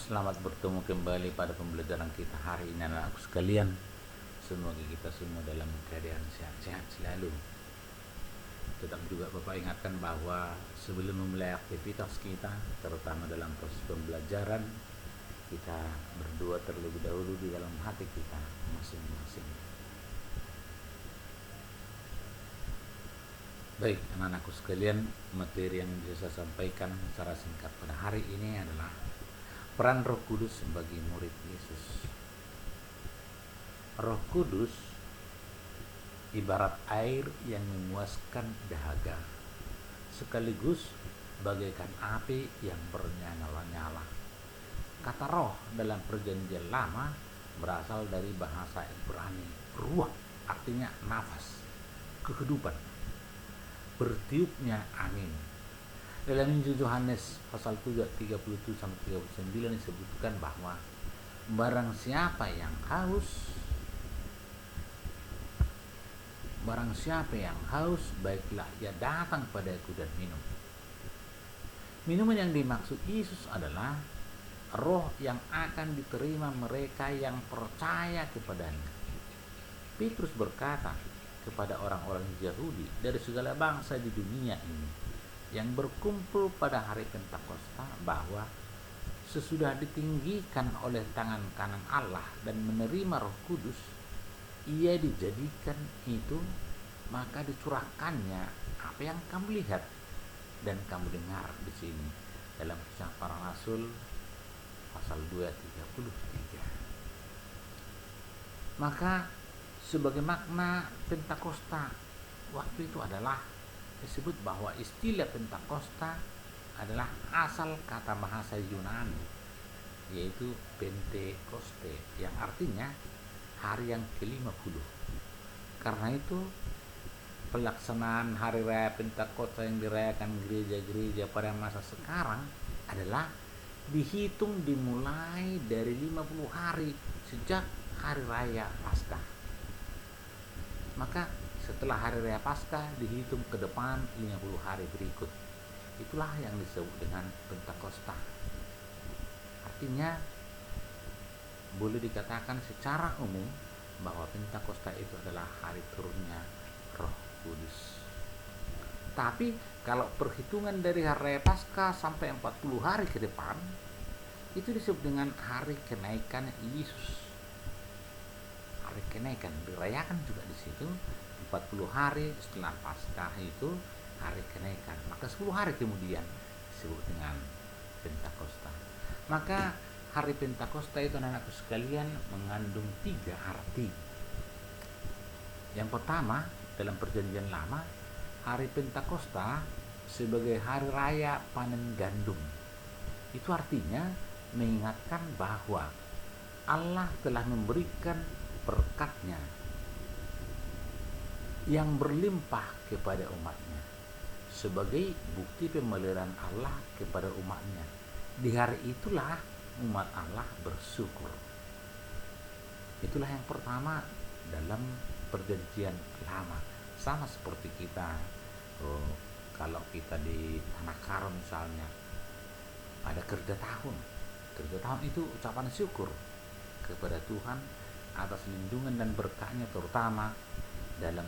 Selamat bertemu kembali pada pembelajaran kita hari ini anak-anakku sekalian. Semoga kita semua dalam keadaan sehat-sehat selalu. Tetap juga Bapak ingatkan bahwa sebelum memulai aktivitas kita, terutama dalam proses pembelajaran, kita berdoa terlebih dahulu di dalam hati kita masing-masing. Baik anak-anakku sekalian, materi yang bisa saya sampaikan secara singkat pada hari ini adalah peran Roh Kudus sebagai murid Yesus. Roh Kudus ibarat air yang memuaskan dahaga, sekaligus bagaikan api yang bernyala-nyala. Kata roh dalam perjanjian lama berasal dari bahasa Ibrani ruah, artinya nafas, kehidupan, bertiupnya angin. Dalam Injil Yohanes pasal 3 37 sampai 39 disebutkan bahwa barang siapa yang haus, baiklah ia datang padaku dan minum. Minuman yang dimaksud Yesus adalah roh yang akan diterima mereka yang percaya kepadanya. Petrus berkata kepada orang-orang Yahudi dari segala bangsa di dunia ini yang berkumpul pada hari Pentakosta bahwa sesudah ditinggikan oleh tangan kanan Allah dan menerima Roh Kudus, ia dijadikan itu, maka dicurahkannya apa yang kamu lihat dan kamu dengar di sini dalam Kisah Para Rasul pasal 2 33. Maka sebagai makna Pentakosta waktu itu adalah disebut bahwa istilah Pentakosta adalah asal kata bahasa Yunani, yaitu Pentekoste, yang artinya hari yang ke-50. Karena itu pelaksanaan hari raya Pentakosta yang dirayakan gereja-gereja pada masa sekarang adalah dihitung dimulai dari 50 hari sejak hari raya Paskah. Maka setelah hari raya Paskah dihitung ke depan 50 hari berikut. Itulah yang disebut dengan Pentakosta. Artinya boleh dikatakan secara umum bahwa Pentakosta itu adalah hari turunnya Roh Kudus. Tapi kalau perhitungan dari hari raya Paskah sampai 40 hari ke depan, itu disebut dengan hari kenaikan Yesus. Hari kenaikan dirayakan juga di situ 40 hari setelah Paskah itu hari kenaikan. Maka 10 hari kemudian disebut dengan Pentakosta. Maka hari Pentakosta itu anak-anakku sekalian mengandung 3 arti. Yang pertama, dalam perjanjian lama, hari Pentakosta sebagai hari raya panen gandum. Itu artinya mengingatkan bahwa Allah telah memberikan berkat-Nya yang berlimpah kepada umat-Nya sebagai bukti pemeliharaan Allah kepada umat-Nya. Di hari itulah umat Allah bersyukur. Itulah yang pertama dalam perjanjian lama. Sama seperti kita kalau kita di Tanah Karo misalnya ada kerja tahun. Kerja tahun itu ucapan syukur kepada Tuhan atas lindungan dan berkah-Nya, terutama dalam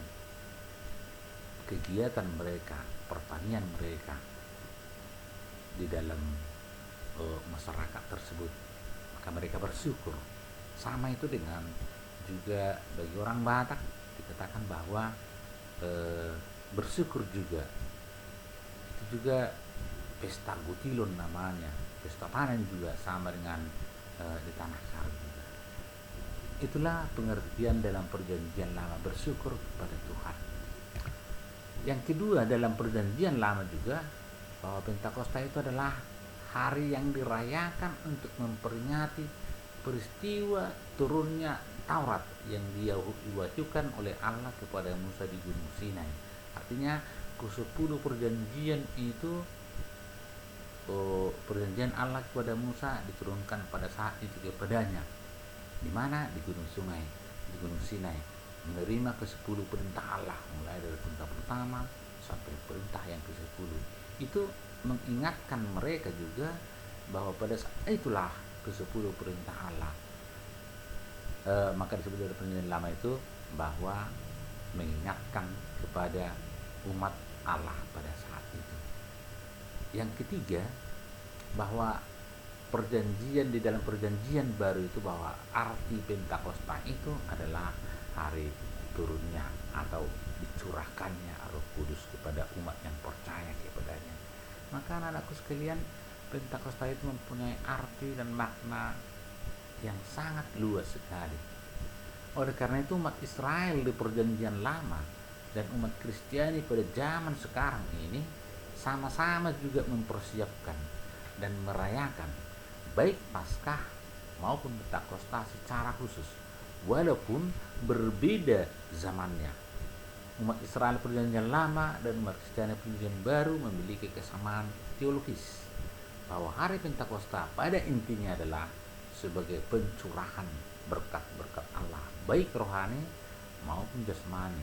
kegiatan mereka, pertanian mereka di dalam masyarakat tersebut. Maka mereka bersyukur. Sama itu dengan juga bagi orang Batak dikatakan bahwa bersyukur juga. Itu juga pesta Gutilon namanya, pesta panen juga sama dengan di Tanah Karo juga. Itulah pengertian dalam perjanjian lama, bersyukur kepada Tuhan. Yang kedua, dalam perjanjian lama juga bahwa Pentakosta itu adalah hari yang dirayakan untuk memperingati peristiwa turunnya Taurat yang diwahyukan oleh Allah kepada Musa di Gunung Sinai. Artinya ke-10 perjanjian itu, perjanjian Allah kepada Musa diturunkan pada saat itu kepadanya. Di mana? Di Gunung Sinai, menerima ke-10 perintah Allah, mulai dari perintah pertama sampai perintah yang ke-10. Itu mengingatkan mereka juga bahwa pada saat itulah ke-10 perintah Allah. Maka disebut dari perjanjian lama itu bahwa mengingatkan kepada umat Allah pada saat itu. Yang ketiga, bahwa perjanjian di dalam perjanjian baru itu, bahwa arti Pentakosta itu adalah hari turunnya atau dicurahkannya Roh Kudus kepada umat yang percaya kepadanya. Maka anak-anakku sekalian, Pentakosta itu mempunyai arti dan makna yang sangat luas sekali. Oleh karena itu umat Israel di perjanjian lama dan umat Kristiani pada zaman sekarang ini sama-sama juga mempersiapkan dan merayakan baik Paskah maupun Pentakosta secara khusus, walaupun berbeda zamannya. Umat Israel perjanjian lama dan umat Kristiani perjanjian baru memiliki kesamaan teologis, bahwa hari Pentakosta pada intinya adalah sebagai pencurahan berkat-berkat Allah, baik rohani maupun jasmani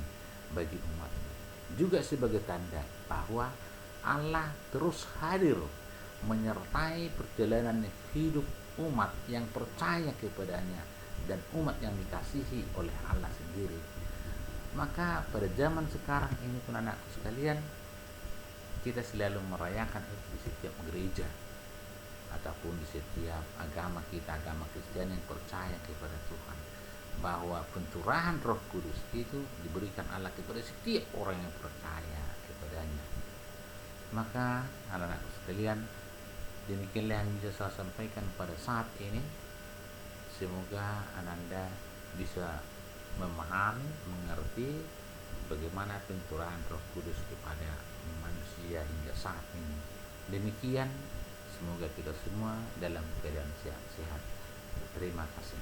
bagi umat, juga sebagai tanda bahwa Allah terus hadir menyertai perjalanan hidup umat yang percaya kepadanya dan umat yang dikasihi oleh Allah sendiri. Maka pada zaman sekarang ini pun anakku sekalian, kita selalu merayakan itu di setiap gereja ataupun di setiap agama kita, agama Kristen yang percaya kepada Tuhan, bahwa pencurahan Roh Kudus itu diberikan Allah kepada setiap orang yang percaya kepadanya. Maka anak-anakku sekalian, demikianlah yang bisa saya sampaikan pada saat ini. Semoga Ananda bisa memahami, mengerti bagaimana pencurahan Roh Kudus kepada manusia hingga saat ini. Demikian, semoga kita semua dalam keadaan sehat-sehat. Terima kasih.